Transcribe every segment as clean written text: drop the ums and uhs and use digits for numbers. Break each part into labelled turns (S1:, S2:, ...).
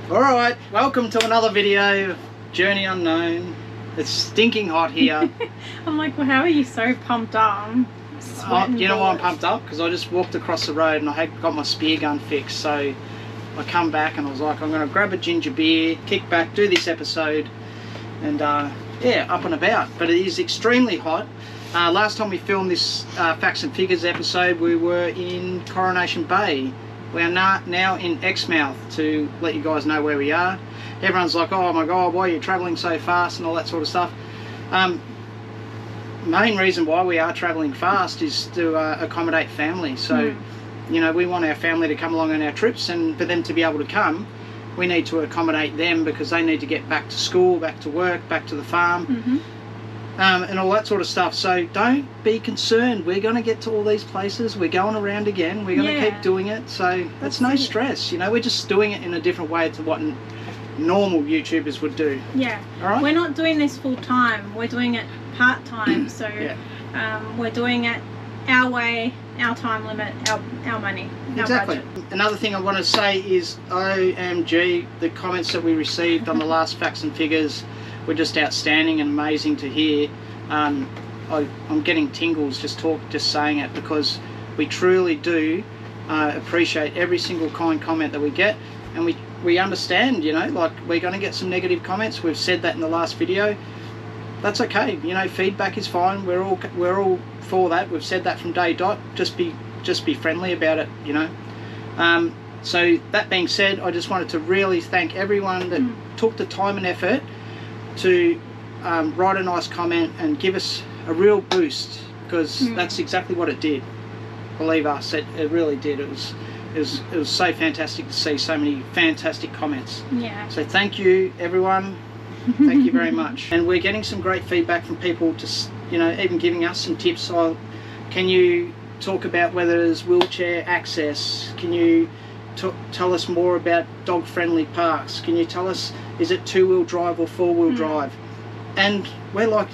S1: Alright, welcome to another video of Journey Unknown. It's stinking hot here.
S2: I'm like, well, how are you so pumped up?
S1: Do you know why I'm pumped up? Because I just walked across the road and I had got my spear gun fixed. So I come back and I was like, I'm going to grab a ginger beer, kick back, do this episode, and yeah, up and about. But it is extremely hot. Last time we filmed this Facts and Figures episode, we were in Coronation Bay. We are now in Exmouth, to let you guys know where we are. Everyone's like, oh my god, why are you travelling so fast and all that sort of stuff. Main reason why we are travelling fast is to accommodate family. So you know, we want our family to come along on our trips, and for them to be able to come, we need to accommodate them because they need to get back to school, back to work, back to the farm, and all that sort of stuff. So don't be concerned, we're going to get to all these places, we're going around again, we're going to keep doing it, so that's no stress. You know, we're just doing it in a different way to what normal YouTubers would do. Yeah. All right?
S2: We're not doing this full time, we're doing it part time, so we're doing it our way, our time limit, our money, our budget.
S1: Another thing I want to say is OMG, the comments that we received on the last Facts and Figures were just outstanding and amazing to hear. I'm getting tingles just saying it, because we truly do appreciate every single kind comment that we get, and we understand, you know, like, we're going to get some negative comments. We've said that in the last video. That's okay, you know, feedback is fine. We're all for that. We've said that from day dot. Just be friendly about it, you know. So that being said, I just wanted to really thank everyone that took the time and effort to write a nice comment and give us a real boost, because that's exactly what it did. Believe us, it really did. It was so fantastic to see so many fantastic comments. Yeah. So thank you, everyone. Thank you very much. And we're getting some great feedback from people, just, you know, even giving us some tips on, can you talk about whether there's wheelchair access? Can you tell us more about dog-friendly parks? Can you tell us, is it two-wheel drive or four-wheel drive? And we're like,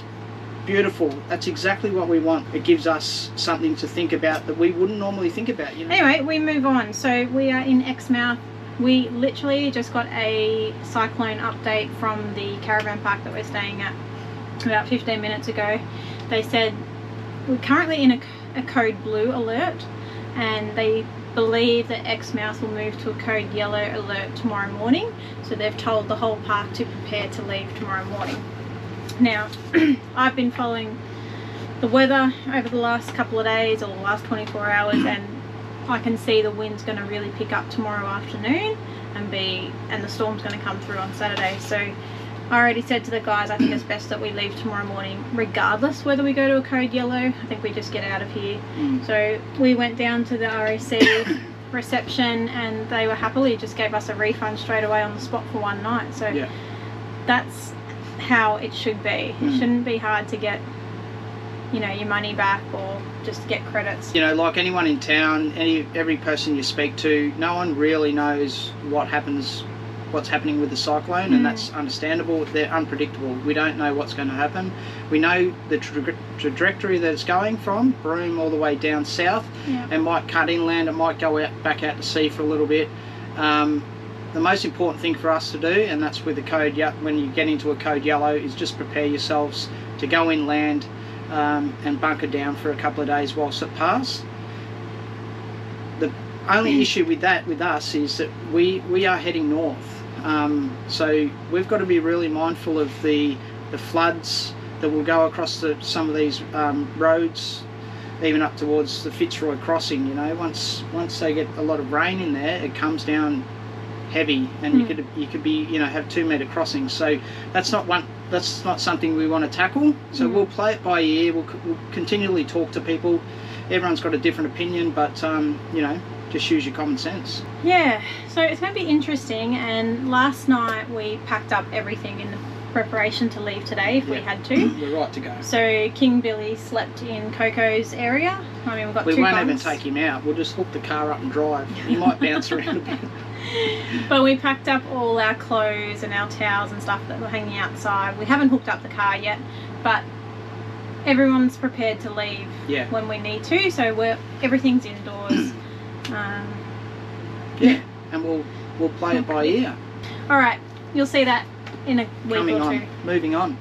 S1: beautiful, that's exactly what we want. It gives us something to think about that we wouldn't normally think about, you know.
S2: Anyway, we move on. So we are in Exmouth. We literally just got a cyclone update from the caravan park that we're staying at about 15 minutes ago. They said we're currently in a code blue alert, and they believe that Exmouth will move to a code yellow alert tomorrow morning. So they've told the whole park to prepare to leave tomorrow morning. Now, I've been following the weather over the last couple of days, or the last 24 hours, and I can see the wind's going to really pick up tomorrow afternoon, and the storm's going to come through on Saturday. So I already said to the guys, I think it's best that we leave tomorrow morning, regardless whether we go to a code yellow. I think we just get out of here. So we went down to the RAC reception, and they were happily just gave us a refund straight away on the spot for one night. So that's how it should be. It shouldn't be hard to get, you know, your money back or just get credits. You
S1: know, like anyone in town, every person you speak to, no one really knows what's happening with the cyclone, and that's understandable. They're unpredictable. We don't know what's going to happen. We know the trajectory that it's going from Broome all the way down south, and might cut inland, it might go back out to sea for a little bit. The most important thing for us to do, and that's with the code, when you get into a code yellow, is just prepare yourselves to go inland and bunker down for a couple of days whilst it passes. The only issue with us is that we are heading north, so we've got to be really mindful of the floods that will go across some of these roads, even up towards the Fitzroy crossing. You know, once they get a lot of rain in there, it comes down heavy, and you could be, you know, have 2 metre crossings. So that's not something we want to tackle. So we'll play it by ear. We'll continually talk to people. Everyone's got a different opinion, but you know, just use your common sense. Yeah,
S2: so it's going to be interesting. And last night we packed up everything in the preparation to leave today if we had to.
S1: We're right to go.
S2: So King Billy slept in Coco's area. I mean, we've got
S1: we
S2: two
S1: won't
S2: bunks.
S1: even take him out. We'll just hook the car up and drive. He might bounce around a bit.
S2: But we packed up all our clothes and our towels and stuff that were hanging outside. We haven't hooked up the car yet, but everyone's prepared to leave when we need to. So everything's indoors.
S1: And we'll play it by ear.
S2: Alright, you'll see that in a week
S1: Coming
S2: or
S1: on,
S2: two.
S1: moving on.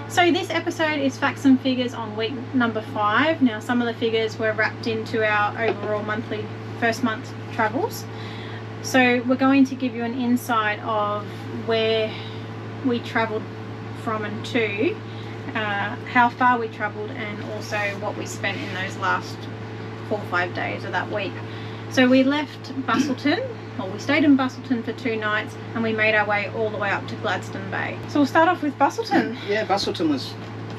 S2: So this episode is facts and figures on week number 5. Now some of the figures were wrapped into our overall monthly first month travels. So we're going to give you an insight of where we travelled from and to, how far we travelled, and also what we spent in those last 4 or 5 days of that week. So we left Bustleton, or we stayed in Bustleton for 2 nights, and we made our way all the way up to Gladstone Bay. So we'll start off with Bustleton.
S1: Yeah, Bustleton was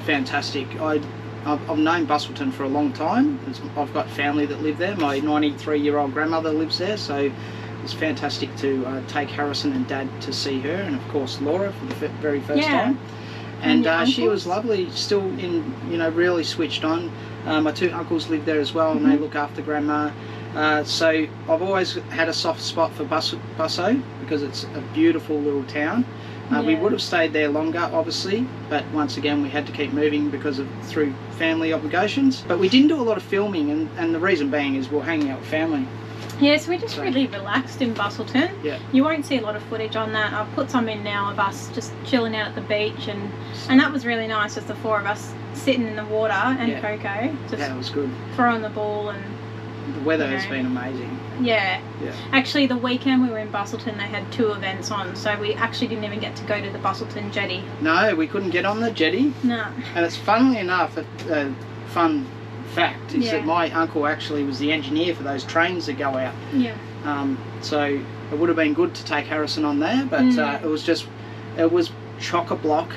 S1: fantastic. I've known Bustleton for a long time. I've got family that live there. My 93-year-old grandmother lives there, so it was fantastic to take Harrison and Dad to see her, and of course Laura for the very first time. And she was lovely, still in, really switched on. My 2 uncles live there as well, and they look after Grandma. So I've always had a soft spot for Busso because it's a beautiful little town. We would have stayed there longer, obviously, but once again we had to keep moving through family obligations. But we didn't do a lot of filming, and the reason being is we're hanging out with family.
S2: Yeah, so we just really relaxed in Bustleton.
S1: Yeah.
S2: You won't see a lot of footage on that. I've put some in now of us just chilling out at the beach, and that was really nice, just the 4 of us sitting in the water, and Coco just
S1: it was good.
S2: throwing the ball. And
S1: the weather has been amazing.
S2: Yeah. Actually, the weekend we were in Bustleton, they had 2 events on, so we actually didn't even get to go to the Bustleton jetty.
S1: No, we couldn't get on the jetty.
S2: No.
S1: And it's funnily enough, a fun fact is that my uncle actually was the engineer for those trains that go out.
S2: Yeah.
S1: So it would have been good to take Harrison on there, but it was chock-a-block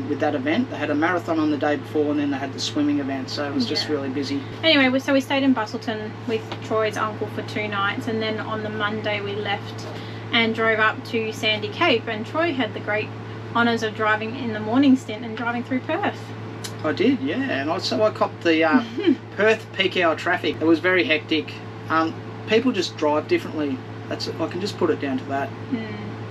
S1: with that event. They had a marathon on the day before, and then they had the swimming event, so it was just really busy.
S2: Anyway, so we stayed in Bustleton with Troy's uncle for 2 nights, and then on the Monday we left and drove up to Sandy Cape, and Troy had the great honours of driving in the morning stint and driving through Perth.
S1: I did, yeah, and so I copped the Perth peak hour traffic. It was very hectic. People just drive differently. I can just put it down to that.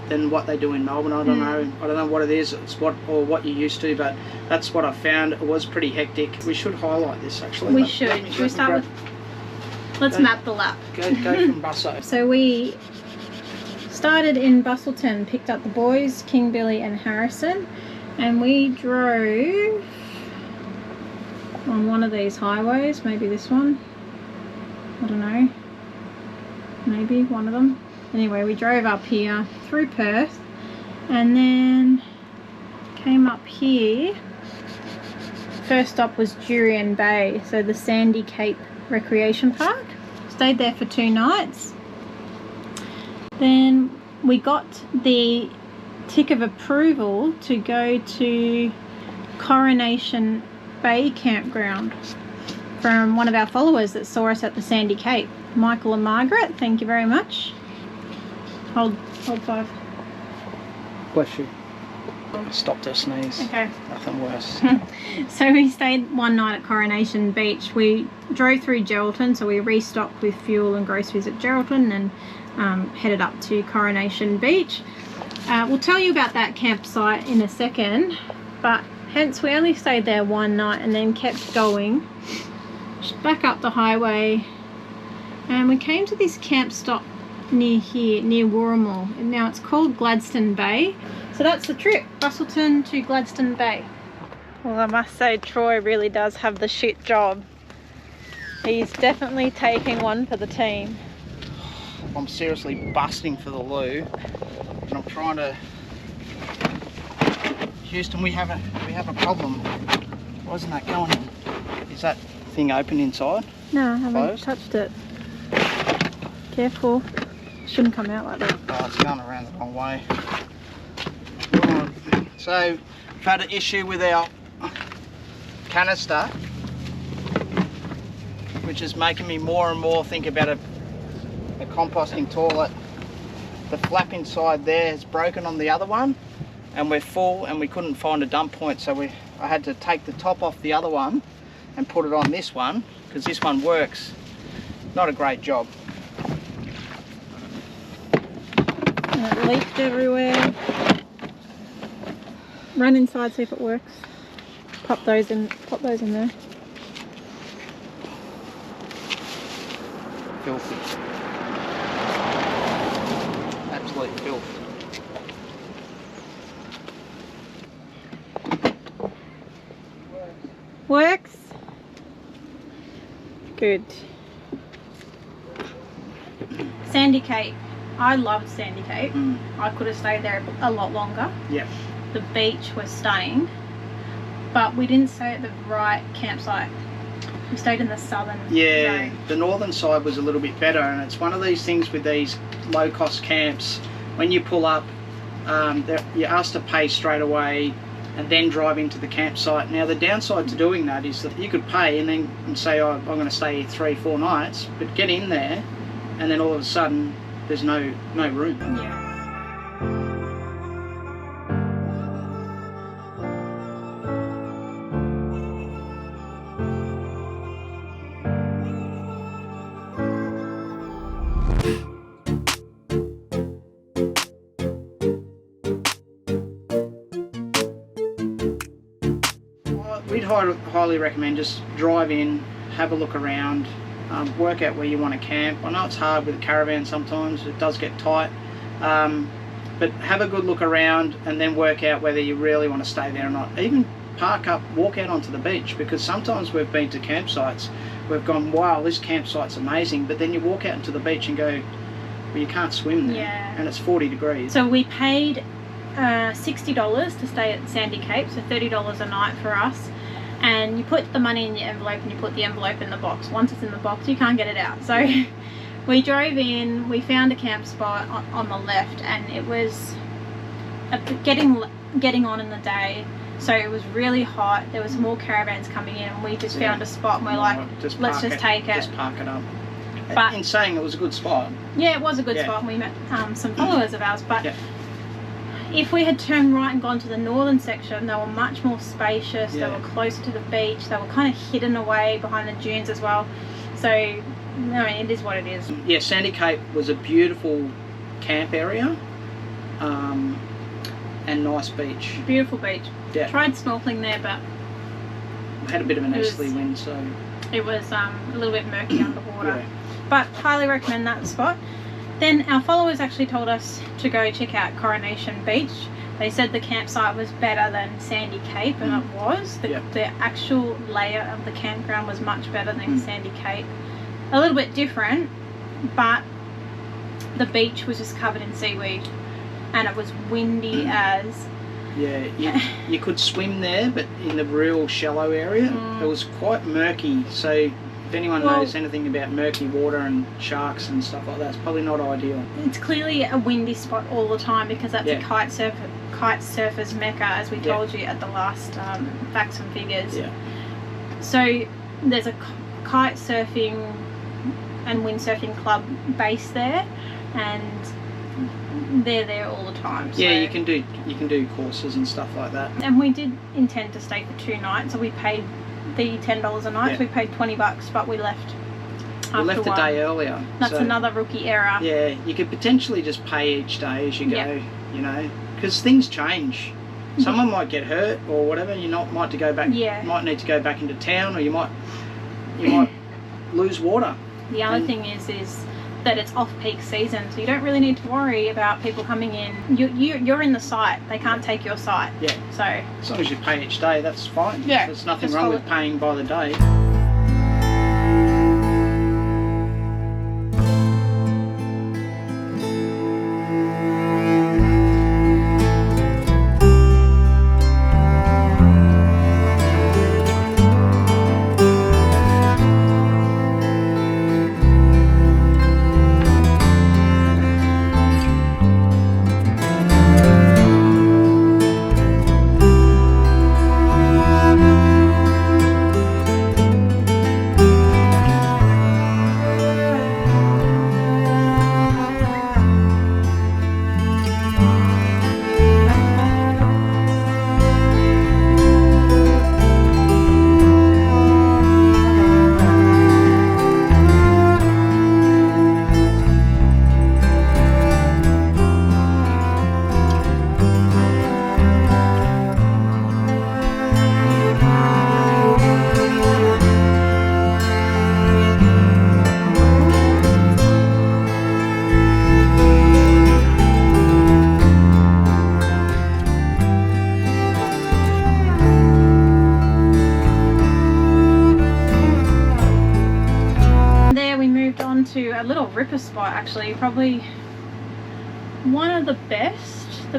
S1: Than what they do in Melbourne. I don't know what it is. It's what you're used to, but that's what I found. It was pretty hectic. We should highlight this actually.
S2: We should. Should we start with? Let's map the lap.
S1: Go from Busso.
S2: So we started in Bustleton, picked up the boys, King Billy and Harrison, and we drove on one of these highways, maybe this one, I don't know, maybe one of them. Anyway, we drove up here through Perth and then came up here. First stop was Gladstone Bay, so the Sandy Cape Recreation Park. Stayed there for 2 nights. Then we got the tick of approval to go to Coronation Bay Campground from one of our followers that saw us at the Sandy Cape. Michael and Margaret, thank you very much. Hold 5.
S1: Bless you. Stopped her sneeze.
S2: Okay.
S1: Nothing worse.
S2: So we stayed 1 night at Coronation Beach. We drove through Geraldton, so we restocked with fuel and groceries at Geraldton and headed up to Coronation Beach. We'll tell you about that campsite in a second, but hence we only stayed there 1 night and then kept going back up the highway, and we came to this camp stop near here, near Warramul. Now it's called Gladstone Bay. So that's the trip, Bustleton to Gladstone Bay. Well, I must say Troy really does have the shit job. He's definitely taking one for the team.
S1: I'm seriously busting for the loo, and I'm trying to... Houston, we have a problem. Why isn't that going in? Is that thing open inside?
S2: No, I haven't
S1: Closed?
S2: touched it. Careful. Shouldn't come out like that.
S1: Oh, it's going around the wrong way. Right. So, we've had an issue with our canister, which is making me more and more think about a composting toilet. The flap inside there is broken on the other one, and we're full and we couldn't find a dump point, so I had to take the top off the other one and put it on this one, because this one works. Not a great job.
S2: And it leaked everywhere. Run inside, see if it works. Pop those in there.
S1: Filthy. Absolute filth.
S2: Good. Sandy Cape. I loved Sandy Cape. I could have stayed there a lot longer.
S1: Yep.
S2: The beach was stunning, but we didn't stay at the right campsite. We stayed in the southern zone.
S1: The northern side was a little bit better, and it's one of these things with these low-cost camps. When you pull up, you're asked to pay straight away and then drive into the campsite. Now the downside to doing that is that you could pay and then say, oh, I'm going to stay 3-4 nights, but get in there and then all of a sudden there's no room.
S2: Yeah.
S1: We'd highly recommend just drive in, have a look around, work out where you want to camp. I know it's hard with a caravan sometimes, it does get tight, but have a good look around and then work out whether you really want to stay there or not. Even park up, walk out onto the beach, because sometimes we've been to campsites, we've gone, wow, this campsite's amazing, but then you walk out into the beach and go, well, you can't swim there, and it's 40 degrees.
S2: So we paid $60 to stay at Sandy Cape, so $30 a night for us. And you put the money in your envelope and you put the envelope in the box. Once it's in the box, you can't get it out. So we drove in, we found a camp spot on the left, and it was getting on in the day. So it was really hot. There was more caravans coming in, and we just found a spot and we're like, let's just take it.
S1: Just park it up.
S2: But
S1: in saying it was a good spot.
S2: Yeah, it was a good spot, and we met some followers of ours. But
S1: yeah.
S2: If we had turned right and gone to the northern section, they were much more spacious,
S1: Yeah.
S2: they were closer to the beach, they were kind of hidden away behind the dunes as well. So, I mean, it is what it is.
S1: Yeah, Sandy Cape was a beautiful camp area and nice beach.
S2: Beautiful beach.
S1: Yeah.
S2: Tried snorkeling there, but
S1: We had a bit of an easterly wind, so...
S2: it was a little bit murky underwater.
S1: Yeah.
S2: But highly recommend that spot. Then our followers actually told us to go check out Coronation Beach. They said the campsite was better than Sandy Cape, and it was. The actual layout of the campground was much better than Sandy Cape. A little bit different, but the beach was just covered in seaweed, and it was windy as...
S1: Yeah, you could swim there, but in the real shallow area, it was quite murky, so... If anyone knows anything about murky water and sharks and stuff like that, it's probably not ideal.
S2: It's clearly a windy spot all the time, because that's a kite surfers mecca, as we told you at the last Facts and Figures.
S1: Yeah.
S2: So there's a kite surfing and windsurfing club based there, and they're there all the time. So.
S1: Yeah, you can do courses and stuff like that.
S2: And we did intend to stay for 2 nights, so we paid the $10 a night. So we paid $20, but we left.
S1: We left a day earlier.
S2: That's another rookie error.
S1: Yeah, you could potentially just pay each day as you go. You know, because things change. Someone might get hurt or whatever. You might need to go back into town, or you might lose water.
S2: The other thing is that it's off-peak season, so you don't really need to worry about people coming in. You're in the site; they can't take your site.
S1: Yeah.
S2: So
S1: as long as you pay each day, that's fine.
S2: Yeah.
S1: There's nothing wrong with paying by the day.
S2: ripper spot actually, probably one of the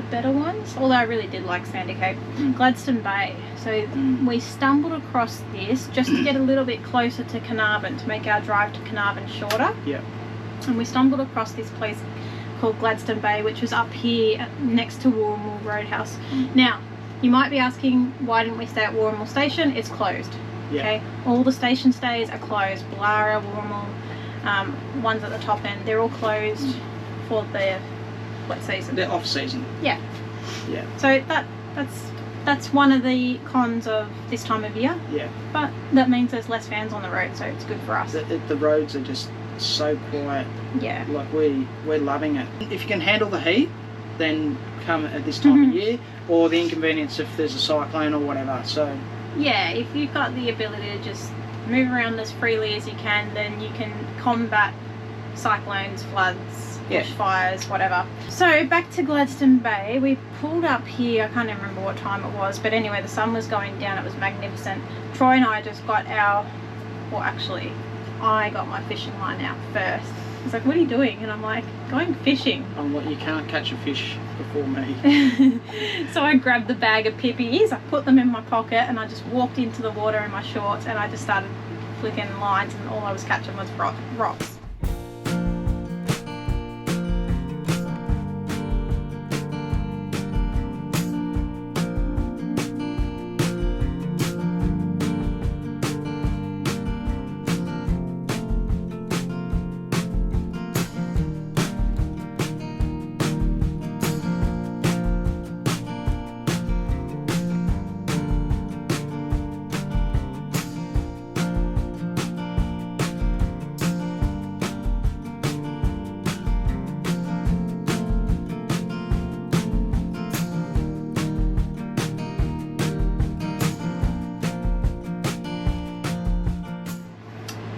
S2: better ones, although I really did like Sandy Cape. Gladstone Bay. So we stumbled across this just to get a little bit closer to Carnarvon, to make our drive to Carnarvon shorter.
S1: Yeah.
S2: And we stumbled across this place called Gladstone Bay, which was up here next to Warrnambool Roadhouse. Now, you might be asking, why didn't we stay at Warrnambool Station? It's closed.
S1: Yeah.
S2: Okay, all the station stays are closed. Ballara, Warrnambool, ones at the top end, they're all closed for the wet season.
S1: The off season.
S2: Yeah.
S1: Yeah.
S2: So that's one of the cons of this time of year.
S1: Yeah.
S2: But that means there's less fans on the road, so it's good for us.
S1: The roads are just so quiet.
S2: Yeah.
S1: Like we're loving it. If you can handle the heat, then come at this time of year, or the inconvenience if there's a cyclone or whatever. So
S2: yeah, if you've got the ability to just move around as freely as you can, then you can combat cyclones, floods, bushfires, whatever. So back to Gladstone Bay, we pulled up here, I can't even remember what time it was, but anyway, the sun was going down, it was magnificent. Troy and I just got I got my fishing line out first. He's like, what are you doing? And I'm like, going fishing.
S1: I'm like, you can't catch a fish before me.
S2: So I grabbed the bag of pippies, I put them in my pocket, and I just walked into the water in my shorts, and I just started flicking lines, and all I was catching was rocks.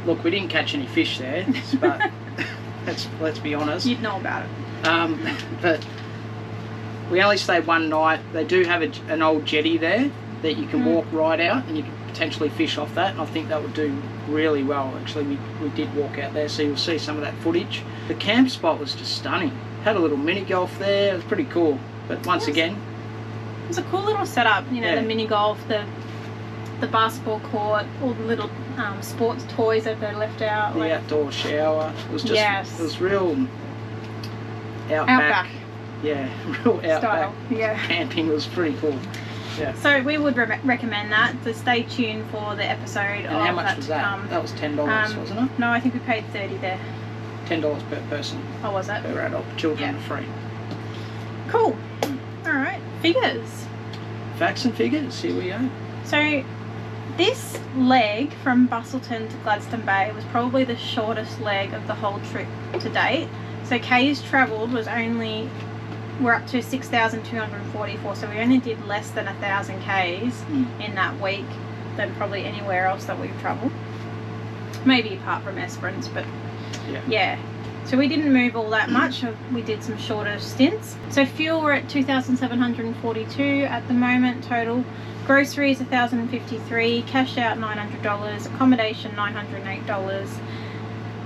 S1: Look, we didn't catch any fish there, but let's be honest.
S2: You'd know about it.
S1: But we only stayed one night. They do have an old jetty there that you can walk right out, and you can potentially fish off that. And I think that would do really well. Actually, we did walk out there, so you'll see some of that footage. The camp spot was just stunning. Had a little mini golf there. It was pretty cool. But once again,
S2: it was a cool little setup. You know, the mini golf, the basketball court, all the little sports toys that they left out.
S1: The outdoor shower. It was just, it was real outback. Yeah, real outback
S2: style. Yeah.
S1: Camping was pretty cool. Yeah.
S2: So we would recommend that. So stay tuned for the episode.
S1: And how much was that? That was $10, wasn't it?
S2: No, I think we paid $30 there.
S1: $10 per person.
S2: Oh, was it?
S1: Per adult. Children are free.
S2: Cool. All right. Figures.
S1: Facts and figures. Here we go.
S2: So this leg from Bustleton to Gladstone Bay was probably the shortest leg of the whole trip to date. So K's travelled was only, we're up to 6,244, so we only did less than 1,000 Ks in that week than probably anywhere else that we've travelled. Maybe apart from Esperance, but yeah. So we didn't move all that much. We did some shorter stints. So fuel, we're at 2,742 at the moment total. Groceries $1,053, cash out $900, accommodation $908,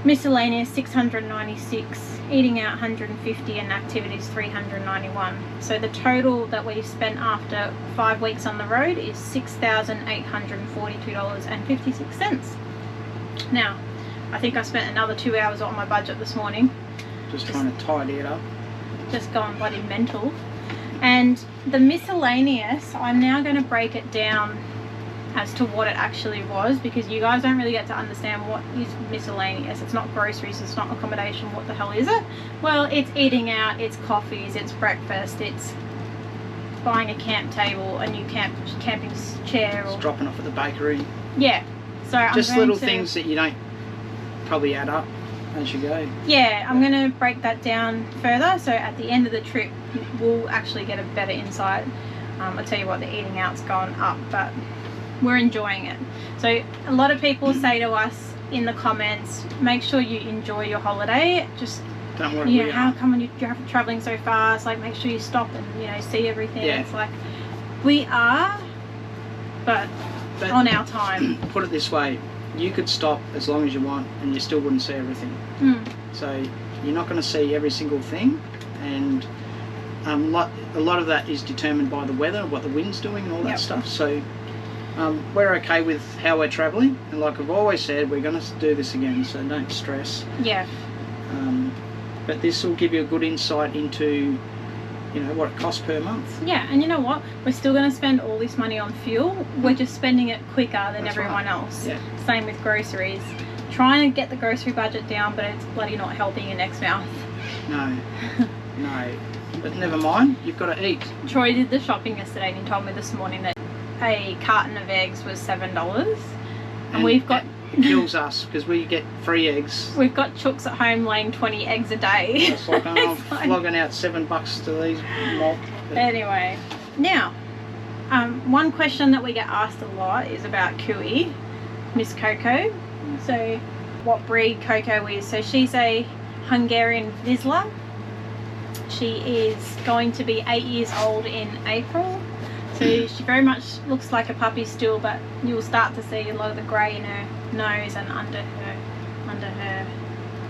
S2: miscellaneous $696, eating out $150, and activities $391. So the total that we spent after 5 weeks on the road is $6,842.56. Now, I think I spent another 2 hours on my budget this morning.
S1: Just trying to tidy it up.
S2: Just going bloody mental. And the miscellaneous, I'm now going to break it down as to what it actually was, because you guys don't really get to understand what is miscellaneous. It's not groceries, it's not accommodation. What the hell is it? Well, it's eating out, it's coffees, it's breakfast, it's buying a camp table, a new camping chair, or
S1: it's dropping off at the bakery.
S2: Yeah. So
S1: just little things that you don't probably add up as you go.
S2: Yeah, I'm going to break that down further, so at the end of the trip we'll actually get a better insight. I'll tell you what, the eating out's gone up, but we're enjoying it. So a lot of people say to us in the comments, make sure you enjoy your holiday. Just
S1: don't worry,
S2: you know, how come when you're traveling so fast, like make sure you stop and, you know, see everything. It's like, we are, but on our time.
S1: Put it this way, you could stop as long as you want and you still wouldn't see everything. So you're not going to see every single thing, and a lot of that is determined by the weather, what the wind's doing and all that stuff. So we're okay with how we're travelling, and like I've always said, we're going to do this again, so don't stress.
S2: Yeah.
S1: But this will give you a good insight into, you know, what it costs per month.
S2: Yeah, and you know what? We're still going to spend all this money on fuel. We're just spending it quicker than everyone else.
S1: Yeah.
S2: Same with groceries. Trying to get the grocery budget down, but it's bloody not helping in Exmouth.
S1: No, no. But never mind, you've got to eat.
S2: Troy did the shopping yesterday and he told me this morning that a carton of eggs was $7. And we've got...
S1: It kills us because we get free eggs.
S2: We've got chooks at home laying 20 eggs a day.
S1: It's like I'm flogging out $7 to these mob.
S2: Anyway, now, one question that we get asked a lot is about Kui, Miss Coco. So, what breed Coco is. So she's a Hungarian Vizsla. She is going to be 8 years old in April. So she very much looks like a puppy still, but you'll start to see a lot of the grey in her nose and under her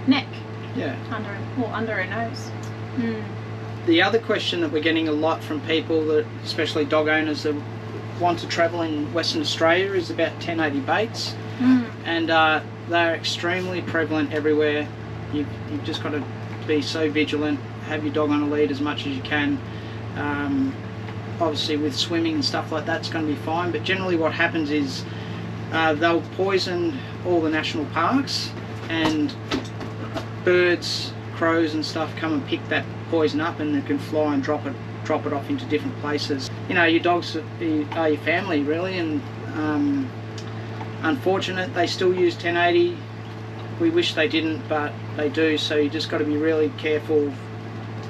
S2: neck.
S1: Yeah.
S2: Under her nose.
S1: The other question that we're getting a lot from people, that especially dog owners that want to travel in Western Australia, is about 1080 baits. And they're extremely prevalent everywhere. You've just got to be so vigilant, have your dog on a lead as much as you can. Obviously with swimming and stuff like that, it's going to be fine, but generally what happens is they'll poison all the national parks, and birds, crows and stuff come and pick that poison up, and they can fly and drop it off into different places. You know, your dogs are your family really, and unfortunate they still use 1080. We wish they didn't, but they do, so you just got to be really careful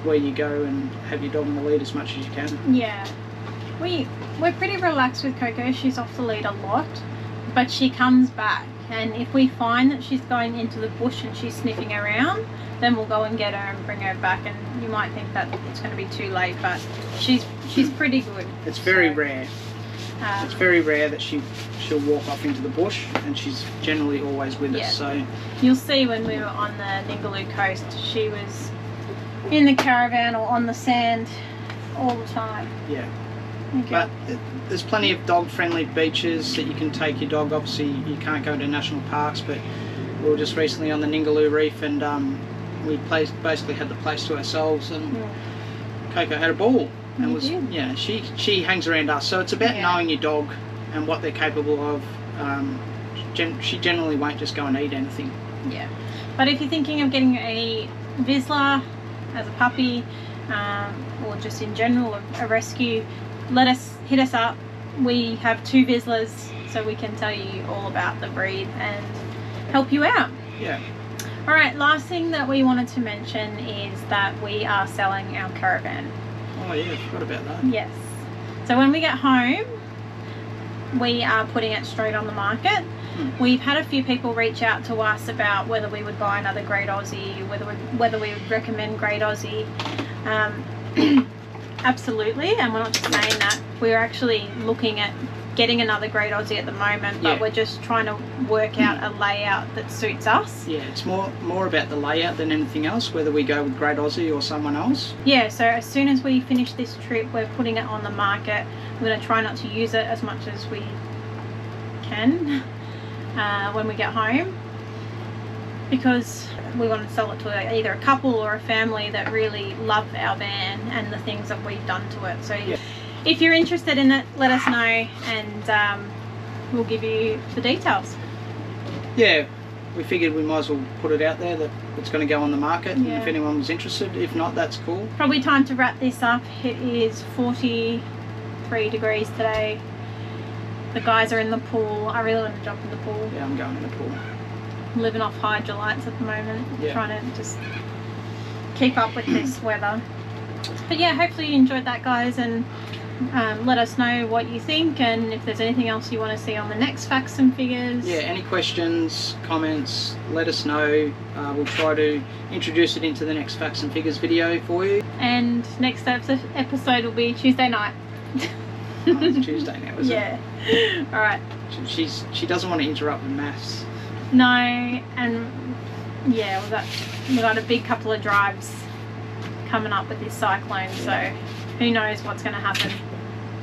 S1: where you go and have your dog on the lead as much as you can.
S2: Yeah, we're pretty relaxed with Coco. She's off the lead a lot, but she comes back, and if we find that she's going into the bush and she's sniffing around, then we'll go and get her and bring her back. And you might think that it's going to be too late, but she's pretty good.
S1: It's very rare. It's very rare that she'll walk off into the bush, and she's generally always with us. So
S2: you'll see when we were on the Ningaloo coast, she was in the caravan or on the sand all the time.
S1: Yeah.
S2: Okay.
S1: But there's plenty of dog-friendly beaches that you can take your dog. Obviously, you can't go to national parks, but we were just recently on the Ningaloo Reef, and we basically had the place to ourselves, and Coco had a ball. And she hangs around us. So it's about knowing your dog and what they're capable of. She generally won't just go and eat anything.
S2: Yeah. But if you're thinking of getting a Vizsla as a puppy, or just in general a rescue, hit us up. We have 2 Vizslas, so we can tell you all about the breed and help you out.
S1: Yeah.
S2: Alright, last thing that we wanted to mention is that we are selling our caravan.
S1: Oh yeah, I forgot about that.
S2: Yes. So when we get home, we are putting it straight on the market. We've had a few people reach out to us about whether we would buy another Great Aussie, whether we would recommend Great Aussie. Absolutely, and we're not just saying that. We're actually looking at getting another Great Aussie at the moment, but we're just trying to work out a layout that suits us.
S1: Yeah, it's more about the layout than anything else, whether we go with Great Aussie or someone else.
S2: Yeah, so as soon as we finish this trip, we're putting it on the market. We're going to try not to use it as much as we can when we get home, because we want to sell it to either a couple or a family that really love our van and the things that we've done to it. So if you're interested in it, let us know, and we'll give you the details.
S1: Yeah, we figured we might as well put it out there that it's going to go on the market, and if anyone was interested. If not, that's cool. Probably
S2: time to wrap this up. It is 43 degrees today. The guys are in the pool. I really want to jump in the pool.
S1: Yeah, I'm going in the pool.
S2: I'm living off hydrolytes at the moment, trying to just keep up with this weather. But yeah, hopefully you enjoyed that, guys, and let us know what you think, and if there's anything else you want to see on the next Facts and Figures. Yeah,
S1: any questions, comments, let us know. We'll try to introduce it into the next Facts and Figures video for you.
S2: And next episode will be Tuesday night.
S1: Oh, it's Tuesday now, is it?
S2: Yeah. Alright.
S1: She doesn't want to interrupt with maths.
S2: No, and yeah, we've got a big couple of drives coming up with this cyclone, so who knows what's going to happen.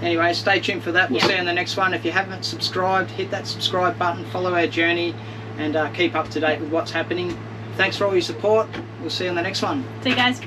S1: Anyway, stay tuned for that. We'll
S2: Yeah.
S1: see you in the next one. If you haven't subscribed, hit that subscribe button, follow our journey, and keep up to date with what's happening. Thanks for all your support. We'll see you in the next one.
S2: See you guys.